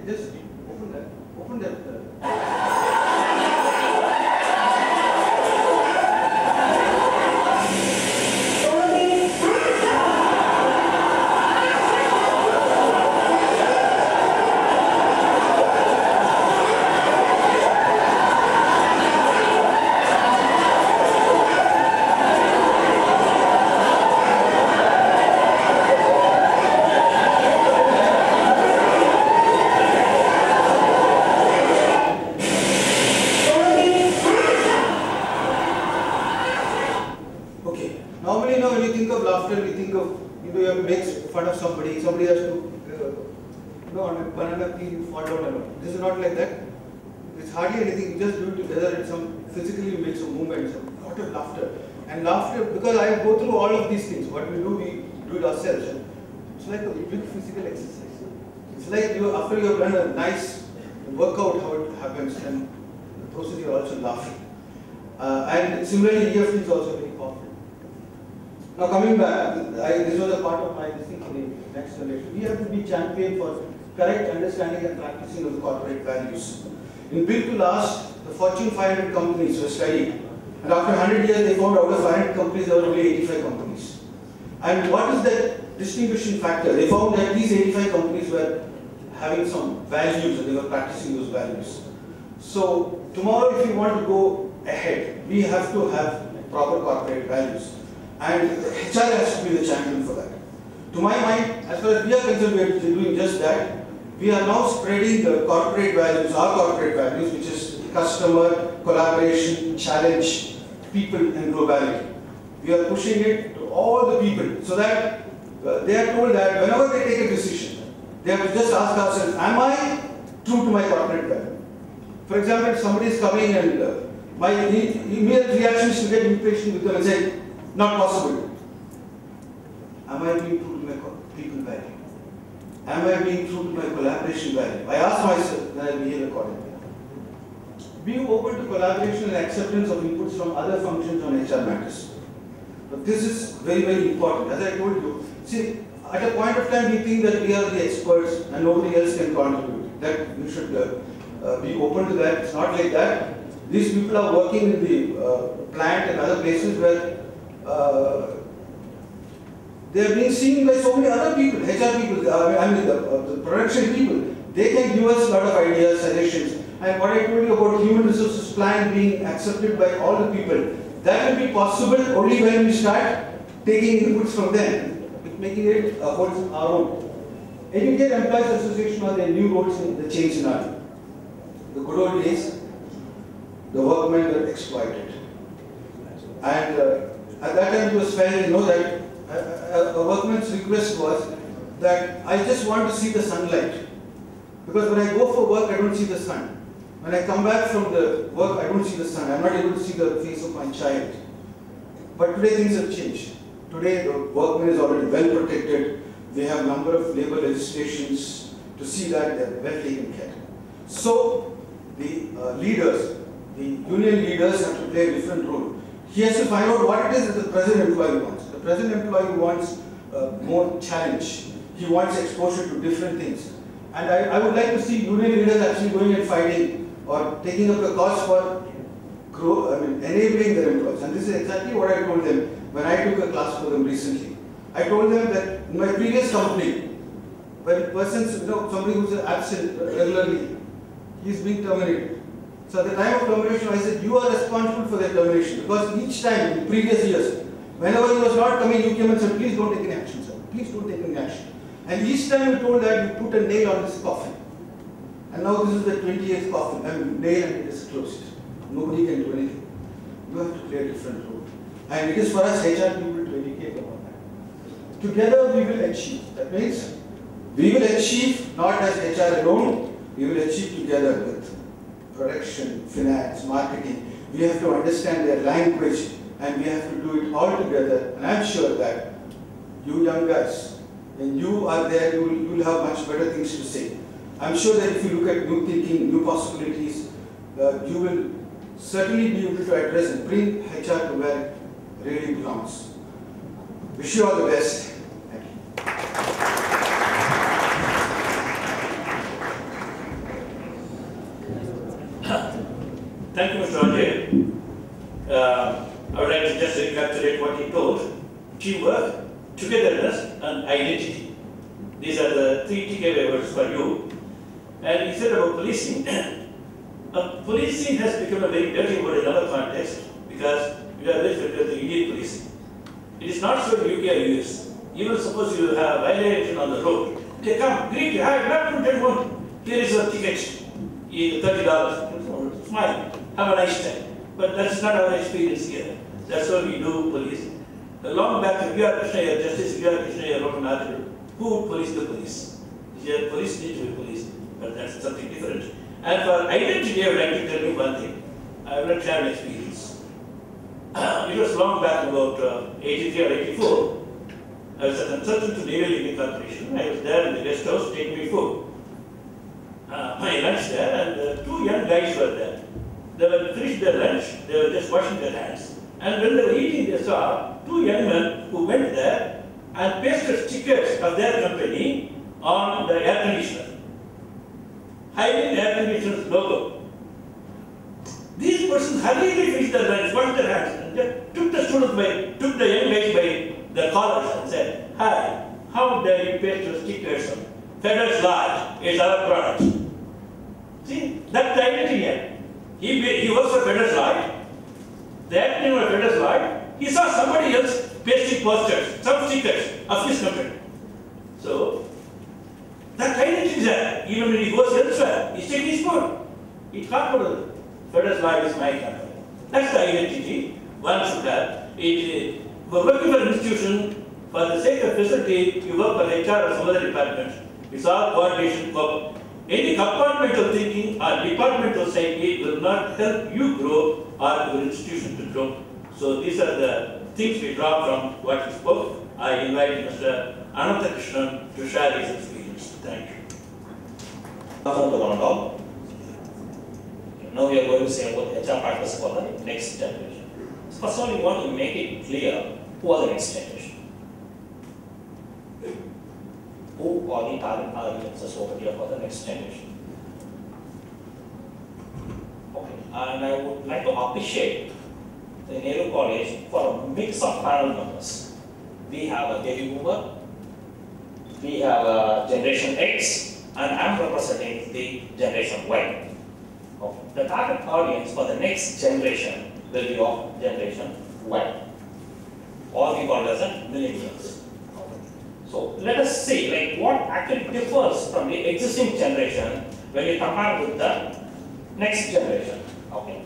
just open that. Open that. Somebody has to, on a banana peel, you fall down and all. This is not like that. It's hardly anything. You just do it together and some physically make some movement, some lot of laughter. And laughter, because I go through all of these things. What we do it ourselves. It's like a big physical exercise. It's like after you have done a nice workout, how it happens, and the process you are also laughing. And similarly, EFT is also very powerful. Now coming back, this was a part of my thing for the next generation. We have to be champion for correct understanding and practicing of the corporate values. In Built to Last, the Fortune 500 companies were studied. And after 100 years, they found out of 500 companies, there were only 85 companies. And what is the distinguishing factor? They found that these 85 companies were having some values and they were practicing those values. So tomorrow, if you want to go ahead, we have to have proper corporate values. And HR has to be the champion for that. To my mind, as far as we are concerned, we are doing just that. We are now spreading the corporate values, our corporate values, which is customer, collaboration, challenge, people, and globality. We are pushing it to all the people so that they are told that whenever they take a decision, they have to just ask ourselves, am I true to my corporate value? For example, if somebody is coming and my immediate reaction is to get impatient with them and say, not possible. Am I being true to my people value? Am I being true to my collaboration value? I ask myself, then I behave accordingly. Being open to collaboration and acceptance of inputs from other functions on HR matters. But this is very, very important. As I told you, see, at a point of time we think that we are the experts and nobody else can contribute. That we should be open to that. It's not like that. These people are working in the plant and other places where they are being seen by so many other people, HR people, the production people. They can give us a lot of ideas, suggestions. And what I told you about human resources plan being accepted by all the people, that will be possible only when we start taking inputs from them, making it our own. Educate Employees Association on their new roles in the change scenario. The good old days, the workmen were exploited. And at that time it was fair, you know, that a workman's request was that I just want to see the sunlight. Because when I go for work, I don't see the sun. When I come back from the work, I don't see the sun. I'm not able to see the face of my child. But today things have changed. Today the workman is already well protected. They have a number of labor legislations to see that they're well taken care of. So the leaders, the union leaders have to play a different role. He has to find out what it is that the present employee wants. The present employee wants more challenge. He wants exposure to different things. And I would like to see union leaders actually going and fighting or taking up the cause for enabling their employees. And this is exactly what I told them when I took a class for them recently. I told them that in my previous company, when persons, somebody who's absent regularly, he's being terminated. So at the time of termination, I said, you are responsible for their termination. Because each time, in previous years, whenever he was not coming, you came and said, please don't take any action, sir. Please don't take any action. And each time you told that you put a nail on this coffin. And now this is the 28th coffin, nail and it is closed. Nobody can do anything. You have to play a different role. And it is for us HR people to educate about that. Together we will achieve. That means we will achieve not as HR alone, we will achieve together with production, finance, marketing. We have to understand their language and we have to do it all together. And I'm sure that you young guys, when you are there, you will have much better things to say. I'm sure that if you look at new thinking, new possibilities, you will certainly be able to address and bring HR to where it really belongs. Wish you all the best. Thank you. These are the 3 takeaway words for you. And he said about policing. Policing has become a very dirty word in our context because we are very familiar with the Indian policing. It is not so in UK or US. Even suppose you have a violation on the road, they come, greet you, hi, good afternoon, gentlemen. Here is your ticket, $30. Smile, have a nice time. But that's not our experience here. That's why we do police. Long back, Justice V.R. Krishna wrote an article, who would police the police? The police need to be policed, but that's something different. And for identity, I would like to tell you one thing. I will not share an experience. It was long back, about 83 or 84. I was a consultant to Naval Union Corporation. I was there in the guest house taking me food. My lunch there, and 2 young guys were there. They were finished their lunch, they were just washing their hands. And when they were eating, they saw 2 young men who went there and pasted stickers of their company on the air conditioner, hiding the air conditioner's logo. These persons hurriedly finished their lunch, washed their hands, and just took the young guys by the collars and said, hi, how dare you paste your stickers on Federal Lodge is our product. See, that's the identity here. He works for Federal Lodge. The acting of Federal Lodge, he saw somebody else pasting posters, some stickers of his company. So, that identity is there. Even when he goes elsewhere, he's taking his food. He can't put it. Federal Lodge is my company. That's the identity one should have. For working for an institution, for the sake of facility, you work for HR or some other department. It's all coordination. Any compartmental thinking or departmental psyche will not help you grow or your institution to grow. So these are the things we draw from what he spoke. I invite Mr. Ananta Krishnan to share his experience. Thank you. Now we are going to say about HR practice for the next generation. First of all, we want to make it clear who are the next generation. Who are the target audiences over here for the next generation? Okay, and I would like to appreciate the Nehru College for a mix of panel members. We have a baby boomer, we have a Generation X, and I'm representing the Generation Y. Okay. The target audience for the next generation will be of Generation Y, or we call it as a millennials. So let us see what actually differs from the existing generation when you compare with the next generation. Okay.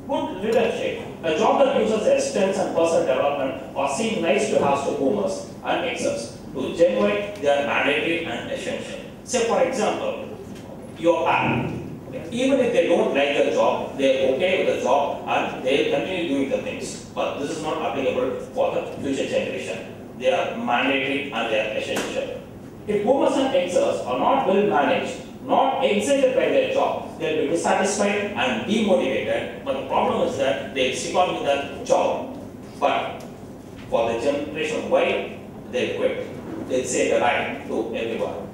Good leadership, a job that uses their strengths and personal development are seen nice to have to boomers and Xers to generate their mandatory and essential. Say for example, your parent. Even if they don't like the job, they are okay with the job and they continue doing the things. But this is not applicable for the future generation. They are mandatory and they are essential. If boomers and Xers are not well managed, not excited by their job, they will be dissatisfied and demotivated. But the problem is that they stick on with that job. But for the Generation Y, they quit. They say goodbye to everyone.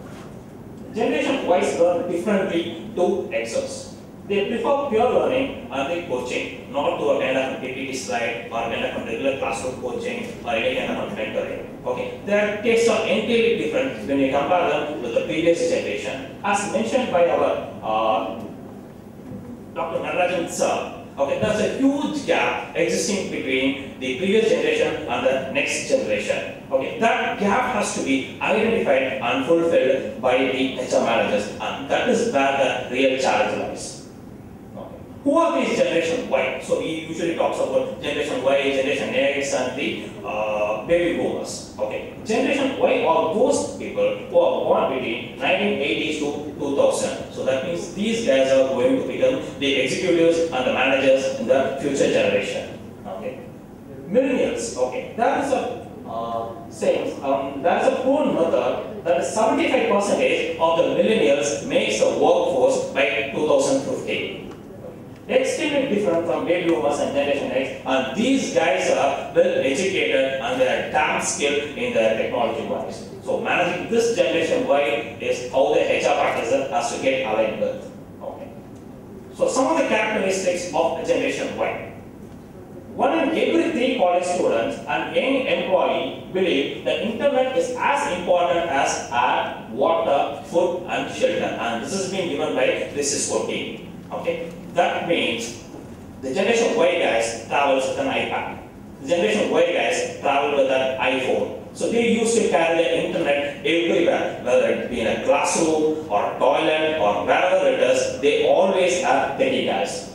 Generation Y learn differently to Xers. They prefer pure learning and the coaching, not to a kind of PPT slide or kind of regular classroom coaching or any kind of mentoring. Okay, their tastes are entirely different when you compare them with the previous generation. As mentioned by our Dr. Narajan sir, okay, there's a huge gap existing between the previous generation and the next generation. Okay, that gap has to be identified and fulfilled by the HR managers, and that is where the real challenge lies. Who are these Generation Y? So he usually talks about Generation Y, Generation X, and the baby boomers. Okay, Generation Y are those people who are born between 1980s to 2000. So that means these guys are going to become the executives and the managers in the future generation. Okay, millennials. Okay, that is a saying. That is a proven method that 75% of the millennials makes the workforce by 2015. Extremely different from baby boomers and Generation X, and these guys are well educated and they are damn skilled in their technology wise. So managing this Generation Y is how the HR practitioner has to get aligned with. Okay. So some of the characteristics of Generation Y. 1 in every 3 college students and young employee believe the internet is as important as air, water, food and shelter. And this has been given by the Cisco team. Okay? That means the Generation Y guys travels with an iPad. The Generation Y guys travel with an iPhone. So they used to carry the internet everywhere, whether it be in a classroom or a toilet or wherever it is, they always have techie guys.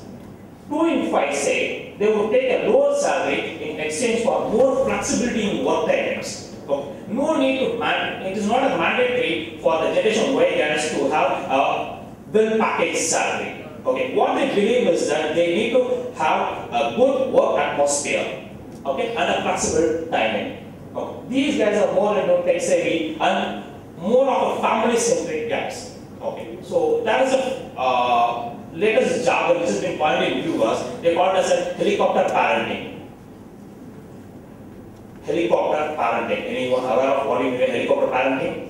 2 in 5 say they would take a lower salary in exchange for more flexibility in work timings. Okay. No need to it is not a mandatory for the Generation Y guys to have a well-packaged salary. Okay. What they believe is that they need to have a good work atmosphere, okay, and a flexible timing. Okay. These guys are more into tech savvy and more of a family-centric guys. Okay. So that is a latest jargon which has been coined in US. They call it as a helicopter parenting. Helicopter parenting. Anyone aware of what you mean by helicopter parenting?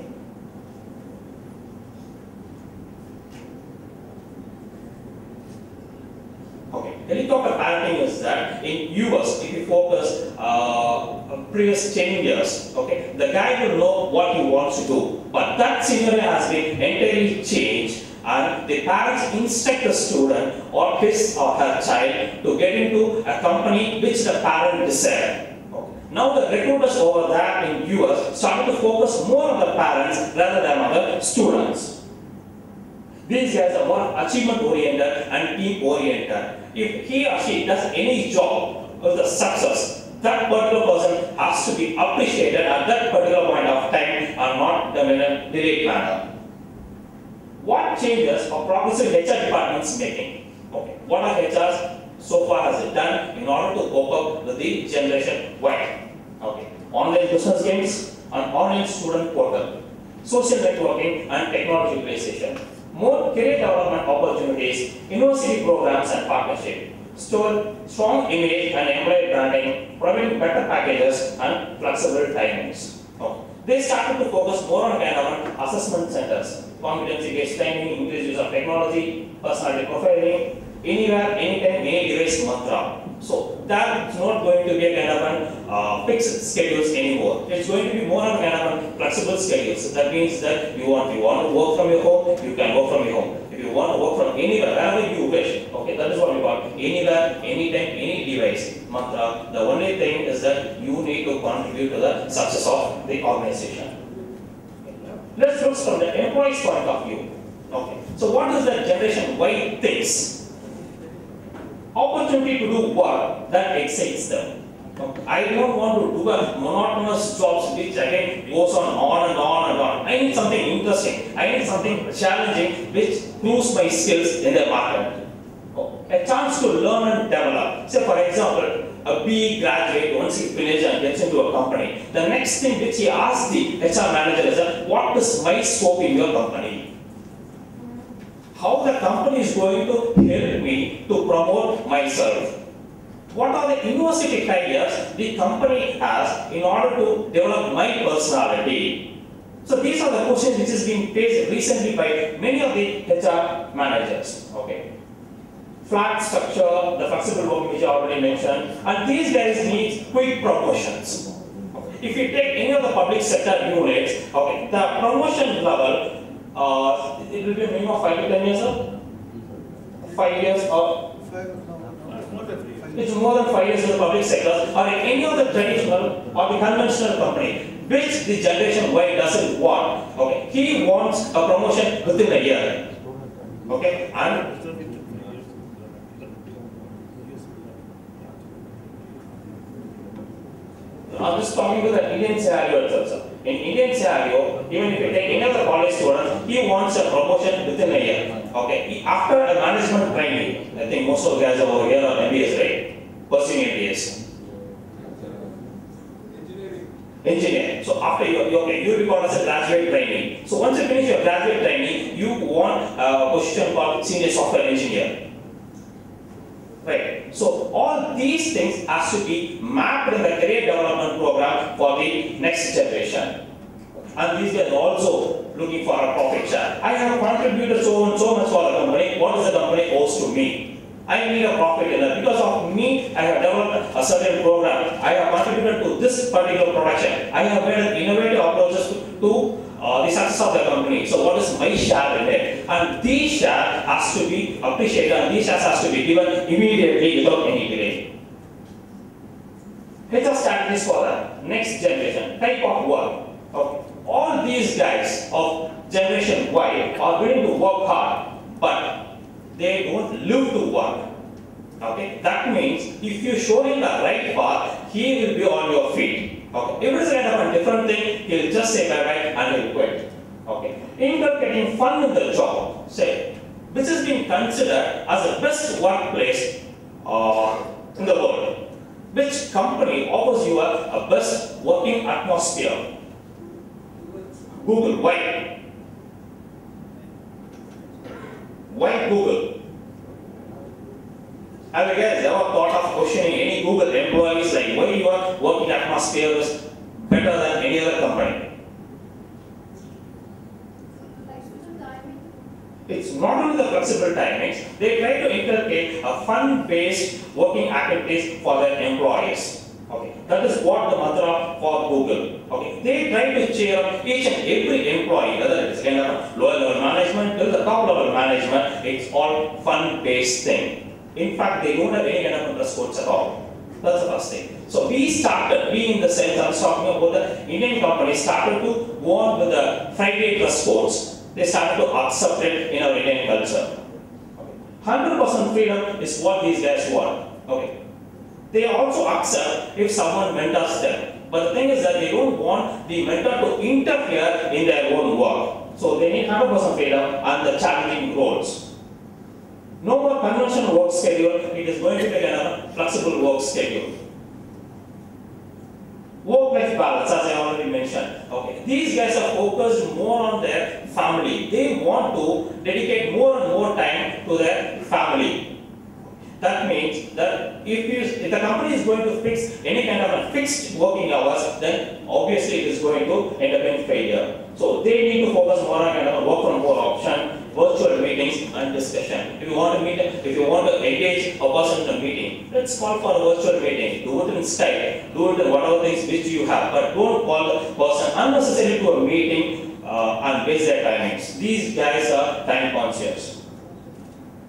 Okay. Helicopter parenting is that in US, if you focus previous 10 years, okay, the guy will know what he wants to do. But that scenario has been entirely changed and the parents instruct the student or his or her child to get into a company which the parent desired. Okay. Now the recruiters over there in US started to focus more on the parents rather than on the students. These guys are more achievement oriented and team oriented. If he or she does any job with a success, that particular person has to be appreciated at that particular point of time and not done in a delayed manner. What changes are progressive HR departments making? Okay. What are HRs so far has it done in order to cope up with the Generation Y? Okay. Online business games and online student portal, social networking and technology utilization, more career development opportunities, university programs and partnership, strong image and employee branding, providing better packages and flexible timings. Okay. They started to focus more on kind of assessment centers, competency-based training, increased use of technology, personality profiling, anywhere, anytime, any device mantra. So that's not going to be a kind of fixed schedules anymore. It's going to be more of a kind of flexible schedules. That means that you want to work from your home, you can work from your home. If you want to work from anywhere, wherever you wish, okay, that is what we call anywhere, anytime, any device mantra. The only thing is that you need to contribute to the success of the organization. Let's look from the employee's point of view. Okay. So what is the Generation Y thinks? Opportunity to do work that excites them. Okay. I don't want to do a monotonous jobs which again goes on and on and on. I need something interesting. I need something challenging which proves my skills in the market. Okay. A chance to learn and develop. Say for example, a BE graduate, once he finishes and gets into a company, the next thing which he asks the HR manager is that, what is my scope in your company? How the company is going to help me to promote myself? What are the university careers the company has in order to develop my personality? So these are the questions which has been faced recently by many of the HR managers. Okay. Flat structure, the flexible working which I already mentioned, and these guys need quick promotions. Okay. If you take any of the public sector units, okay, the promotion level, it will be a minimum of 5 to 10 years, sir? 5 years or? It's more than 5 years in the public sector or in any of the traditional or the conventional company, which the Generation Y doesn't want. Okay, he wants a promotion within a year. Okay, and I'm just talking to the Indian scenario itself, sir. In Indian scenario, even if you take any of the college students, he wants a promotion within a year. Okay, after a management training, I think most of the guys over here are MBAs, right? Pursuing MBAs. Engineering. So after you record as a graduate training. So once you finish your graduate training, you want a position called senior software engineer. Right. So all these things has to be mapped in the career development program for the next generation. And these guys are also looking for a profit share. I have contributed so and so much for the company. What is the company owes to me? I need a profit earner. Because of me, I have developed a certain program. I have contributed to this particular production. I have made innovative approaches to the success of the company. So what is my share in it? And these share has to be appreciated and these shares has to be given immediately without any delay. HR strategies for the next generation. Type of work. Okay. All these guys of generation Y are willing to work hard, but they don't live to work. Okay, that means if you show him the right path, he will be on your feet. Okay, if it is kind of a different thing, he will just say bye bye and he will quit. Okay, inculcating fun in the job, say, which is being considered as the best workplace in the world. Which company offers you a best working atmosphere? Google. Why? Why Google? Have you guys ever thought of questioning any Google employees like why your working atmosphere is better than any other company? It's not only the flexible timings, they try to inculcate a fun-based working activities for their employees. Okay, that is what the mantra for Google. Okay, they try to cheer up each and every employee, whether it is kind of lower level management till the top level management. It's all fun-based thing. In fact, they don't have any kind of dress codes at all. That's the first thing. So we in the sense I was talking about the Indian companies started to go on with the Friday dress codes. They started to accept it in our Indian culture. Okay. 100% freedom is what these guys want. Okay. They also accept if someone mentors them. But the thing is that they don't want the mentor to interfere in their own work. So they need 100% freedom and the challenging roles. No more conventional work schedule, it is going to be a flexible work schedule. Work-life balance, as I already mentioned. Okay. These guys are focused more on their family. They want to dedicate more and more time to their family. That means that if the company is going to fix any kind of a fixed working hours, then obviously it is going to end up in failure. So they need to focus more on kind of a work from home option, virtual meetings and discussion. If you want to engage a person in a meeting, let's call for a virtual meeting. Do it in Skype, do it in whatever things which you have, but don't call the person unnecessarily to a meeting and waste their timings. These guys are time conscious.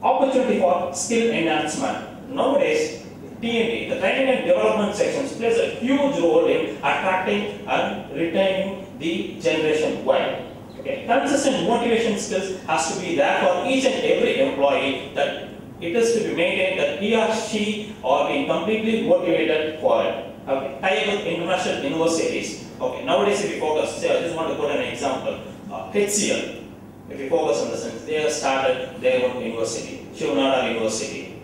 Opportunity for skill enhancement. Nowadays, T&D, the training and development sections, plays a huge role in attracting and retaining the generation Y. Okay. Consistent motivation skills has to be there for each and every employee, that it is to be maintained that he or she are being completely motivated for it. Okay. Tie up with international universities. Okay. Nowadays, if we focus, say I just want to put an example, HCL. If you focus on the sense, they have started their own university, Shivnada University.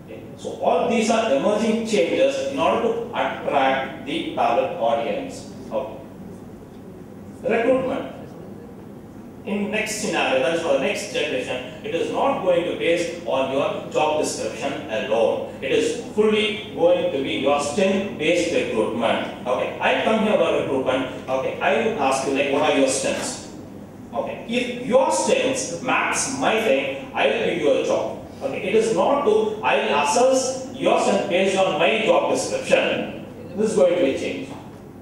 Okay. So all these are emerging changes in order to attract the target audience. Okay. Recruitment. In next scenario, that is for the next generation, it is not going to be based on your job description alone. It is fully going to be your strength-based recruitment. Okay. I come here for recruitment. Okay. I will ask you, like, what are your strengths? Okay. If your strengths match my thing, I will give you a job. Okay. It is not to, I will assess your strength based on my job description. This is going to be changed.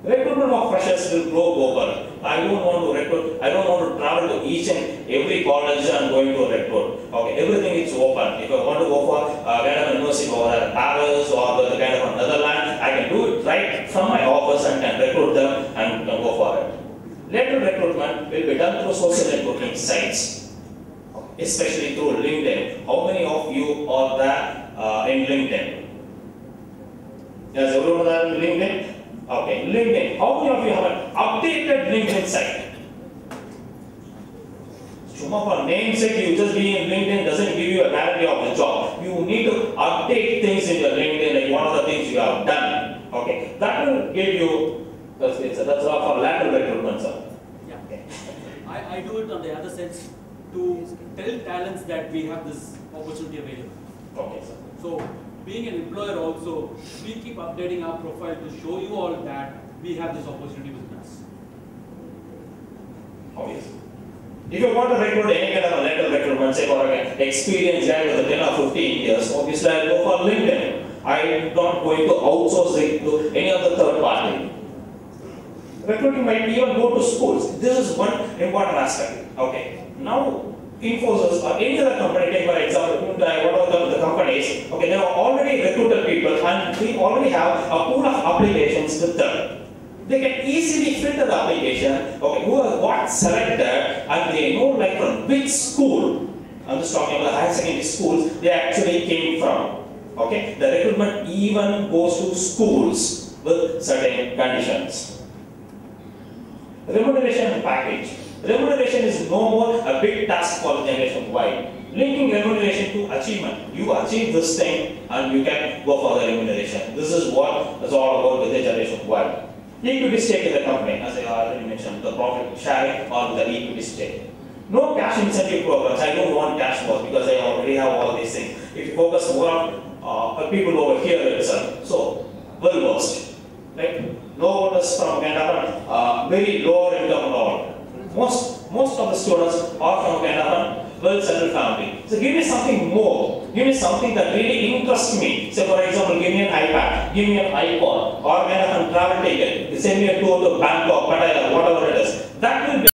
Recruitment of freshers will grow global. I don't want to recruit, I don't want to travel to each and every college and going to recruit. Okay. Everything is open. If I want to go for kind of university or Paris or the kind of Netherlands, I can do it right from my office and can recruit them and go for it. Lateral recruitment will be done through social networking sites, especially through LinkedIn. How many of you are there in LinkedIn? Does everyone there in LinkedIn? Okay, LinkedIn. How many of you have an updated LinkedIn site? For namesake, you just being in LinkedIn doesn't give you a guarantee of the job. You need to update things in your LinkedIn, like what are the things you have done. Okay, that will give you. That's all for lateral recruitment, sir. Yeah. Okay. I do it on the other sense to tell talents that we have this opportunity available. Okay, sir. So, being an employer also, we keep updating our profile to show you all that we have this opportunity with us. Obviously. If you want to recruit any kind of a lateral recruitment, say for an experienced guy with 10 or 15 years, obviously I'll go for LinkedIn. I'm not going to outsource it to any other third party. Recruiting might even go to schools. This is one important aspect. Okay. Now, Infosys or any other company, take for example, whatever the company is, okay, they have already recruited people and we already have a pool of applications with them. They can easily filter the application, okay, who has got selected and they know like from which school, I'm just talking about the higher secondary schools, they actually came from. Okay, the recruitment even goes to schools with certain conditions. Remuneration package. Remuneration is no more a big task for generation Y. Linking remuneration to achievement. You achieve this thing and you can go for the remuneration. This is what is all about with the generation Y. Equity stake in the company, as I already mentioned, the profit sharing or the equity stake. No cash incentive programs. I don't want cash flows because I already have all these things. If you focus more on people over here itself, so well versed. Right? No voters from kind of very lower income at all. Most of the students are from kind of a well-settled family. So give me something more. Give me something that really interests me. Say for example, give me an iPad, give me an iPod, or kind of a travel ticket. Send me a tour to Bangkok, Pattaya, whatever it is. That will be